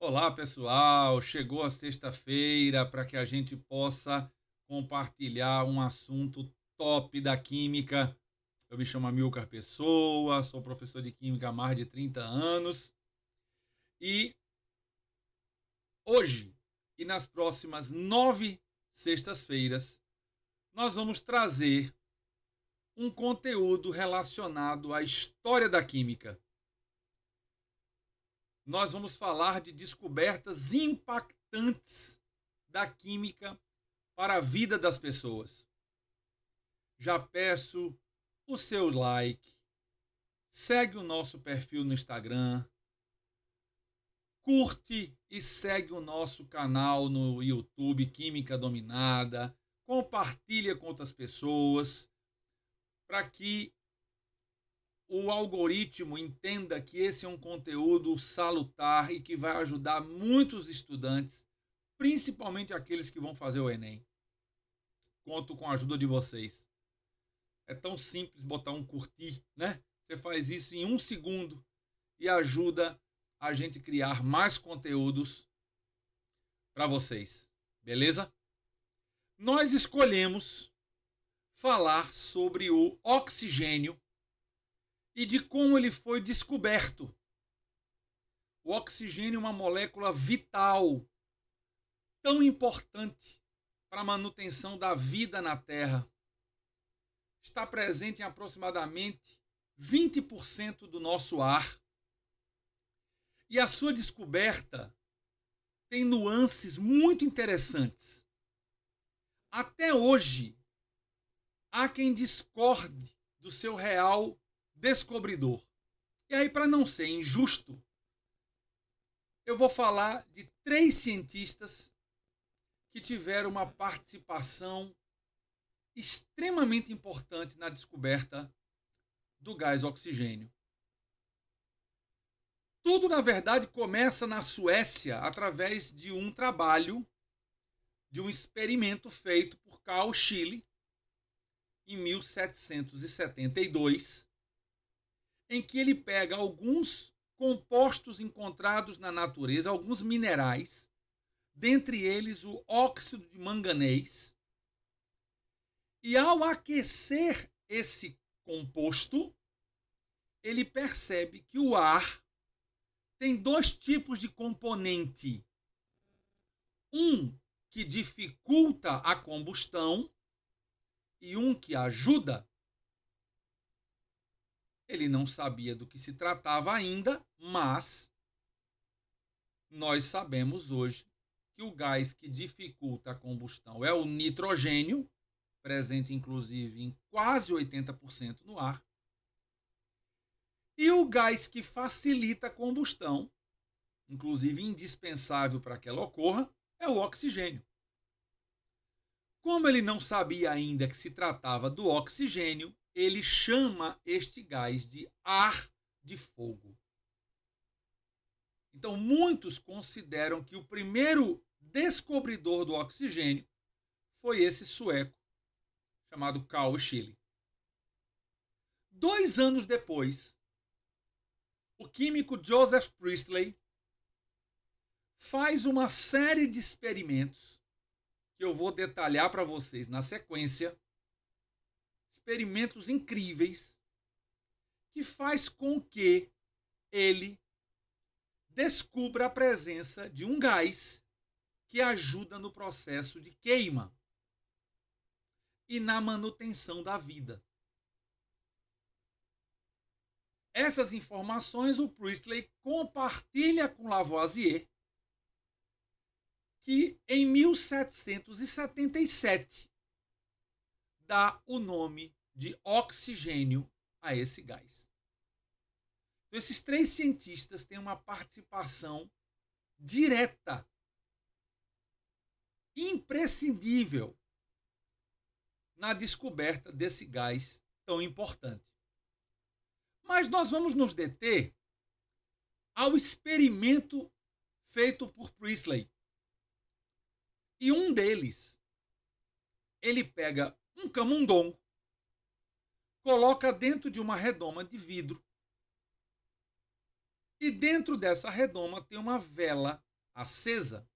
Olá, pessoal! Chegou a sexta-feira para que a gente possa compartilhar um assunto top da química. Eu me chamo Amilcar Pessoa, sou professor de química há mais de 30 anos e hoje e nas próximas 9 sextas-feiras nós vamos trazer um conteúdo relacionado à história da química. Nós vamos falar de descobertas impactantes da química para a vida das pessoas. Já peço o seu like, segue o nosso perfil no Instagram, curte e segue o nosso canal no YouTube Química Dominada, compartilha com outras pessoas para que o algoritmo entenda que esse é um conteúdo salutar e que vai ajudar muitos estudantes, principalmente aqueles que vão fazer o Enem. Conto com a ajuda de vocês. É tão simples botar um curtir, né? Você faz isso em 1 segundo e ajuda a gente criar mais conteúdos para vocês. Beleza? Nós escolhemos falar sobre o oxigênio e de como ele foi descoberto. O oxigênio é uma molécula vital, tão importante para a manutenção da vida na Terra. Está presente em aproximadamente 20% do nosso ar. E a sua descoberta tem nuances muito interessantes. Até hoje, há quem discorde do seu real descobridor. E aí, para não ser injusto, eu vou falar de 3 cientistas que tiveram uma participação extremamente importante na descoberta do gás oxigênio. Tudo, na verdade, começa na Suécia através de um trabalho, de um experimento feito por Carl Scheele em 1772, em que ele pega alguns compostos encontrados na natureza, alguns minerais, dentre eles o óxido de manganês, e ao aquecer esse composto, ele percebe que o ar tem 2 tipos de componente. Um que dificulta a combustão e um que ajuda. Ele não sabia do que se tratava ainda, mas nós sabemos hoje que o gás que dificulta a combustão é o nitrogênio, presente inclusive em quase 80% no ar, e o gás que facilita a combustão, inclusive indispensável para que ela ocorra, é o oxigênio. Como ele não sabia ainda que se tratava do oxigênio, ele chama este gás de ar de fogo. Então, muitos consideram que o primeiro descobridor do oxigênio foi esse sueco, chamado Carl Scheele. 2 anos depois, o químico Joseph Priestley faz uma série de experimentos que eu vou detalhar para vocês na sequência, experimentos incríveis, que faz com que ele descubra a presença de um gás que ajuda no processo de queima e na manutenção da vida. Essas informações o Priestley compartilha com Lavoisier, que em 1777 dá o nome de oxigênio a esse gás. Então, esses 3 cientistas têm uma participação direta, imprescindível, na descoberta desse gás tão importante. Mas nós vamos nos deter ao experimento feito por Priestley. E um deles, ele pega um camundongo, coloca dentro de uma redoma de vidro, e dentro dessa redoma tem uma vela acesa.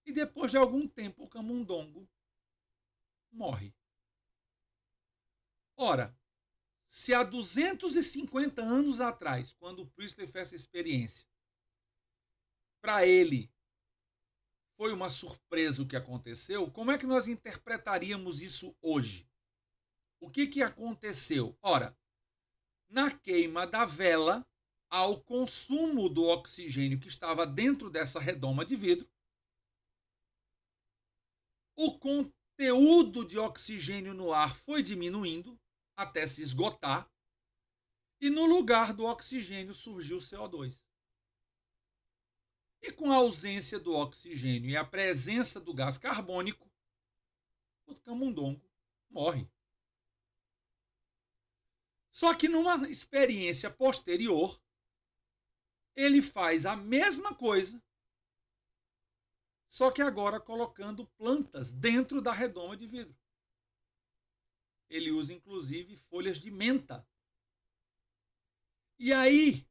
E depois de algum tempo, o camundongo morre. Ora, se há 250 anos atrás, quando o Priestley fez essa experiência, para ele foi uma surpresa o que aconteceu, como é que nós interpretaríamos isso hoje? O que aconteceu? Ora, na queima da vela, ao consumo do oxigênio que estava dentro dessa redoma de vidro, o conteúdo de oxigênio no ar foi diminuindo até se esgotar, e no lugar do oxigênio surgiu o CO2. E com a ausência do oxigênio e a presença do gás carbônico, o camundongo morre. Só que numa experiência posterior, ele faz a mesma coisa, só que agora colocando plantas dentro da redoma de vidro. Ele usa inclusive folhas de menta. E aí,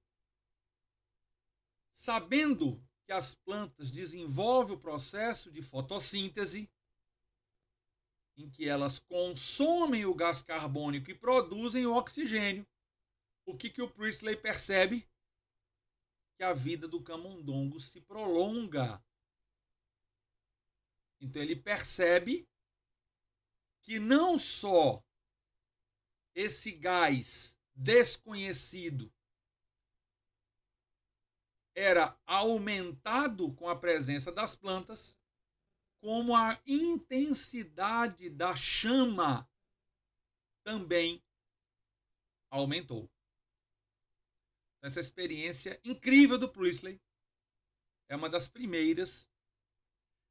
sabendo que as plantas desenvolvem o processo de fotossíntese, em que elas consomem o gás carbônico e produzem o oxigênio, o que o Priestley percebe? Que a vida do camundongo se prolonga. Então ele percebe que não só esse gás desconhecido era aumentado com a presença das plantas, como a intensidade da chama também aumentou. Essa experiência incrível do Priestley é uma das primeiras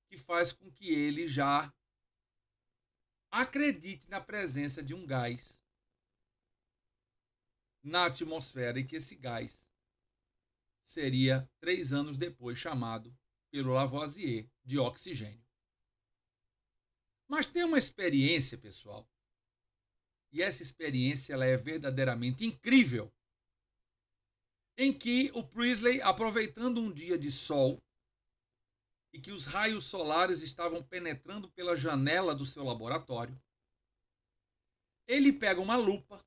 que faz com que ele já acredite na presença de um gás na atmosfera, e que esse gás seria 3 anos depois chamado pelo Lavoisier de oxigênio. Mas tem uma experiência, pessoal, e essa experiência ela é verdadeiramente incrível, em que o Priestley, aproveitando um dia de sol, e que os raios solares estavam penetrando pela janela do seu laboratório, ele pega uma lupa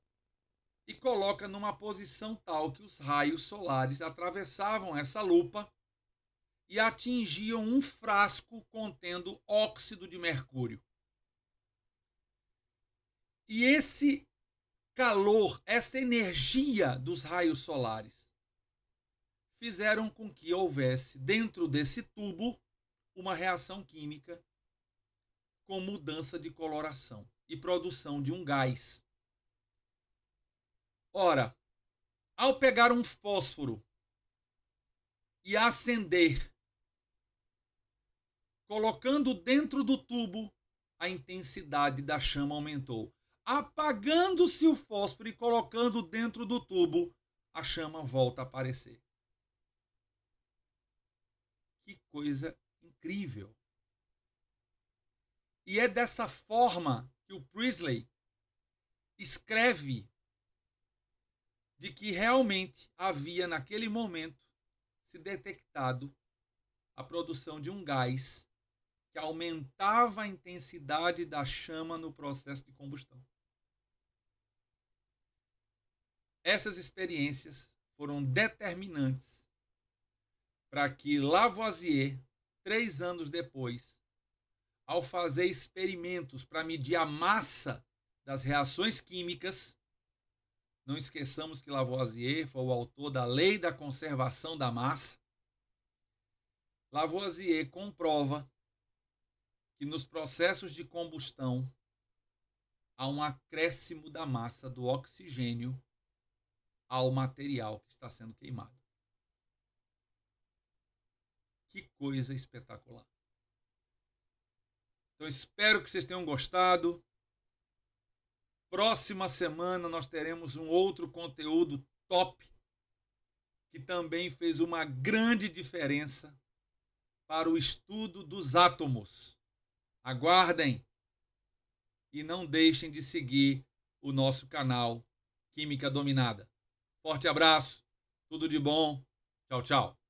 e coloca numa posição tal que os raios solares atravessavam essa lupa e atingiam um frasco contendo óxido de mercúrio. E esse calor, essa energia dos raios solares, fizeram com que houvesse dentro desse tubo uma reação química com mudança de coloração e produção de um gás. Ora, ao pegar um fósforo e acender, colocando dentro do tubo, a intensidade da chama aumentou. Apagando-se o fósforo e colocando dentro do tubo, a chama volta a aparecer. Que coisa incrível! E é dessa forma que o Priestley escreve de que realmente havia naquele momento se detectado a produção de um gás que aumentava a intensidade da chama no processo de combustão. Essas experiências foram determinantes para que Lavoisier, 3 anos depois, ao fazer experimentos para medir a massa das reações químicas, não esqueçamos que Lavoisier foi o autor da Lei da Conservação da Massa, Lavoisier comprova que nos processos de combustão há um acréscimo da massa do oxigênio ao material que está sendo queimado. Que coisa espetacular! Então espero que vocês tenham gostado. Próxima semana nós teremos um outro conteúdo top que também fez uma grande diferença para o estudo dos átomos. Aguardem e não deixem de seguir o nosso canal Química Dominada. Forte abraço, tudo de bom, tchau, tchau.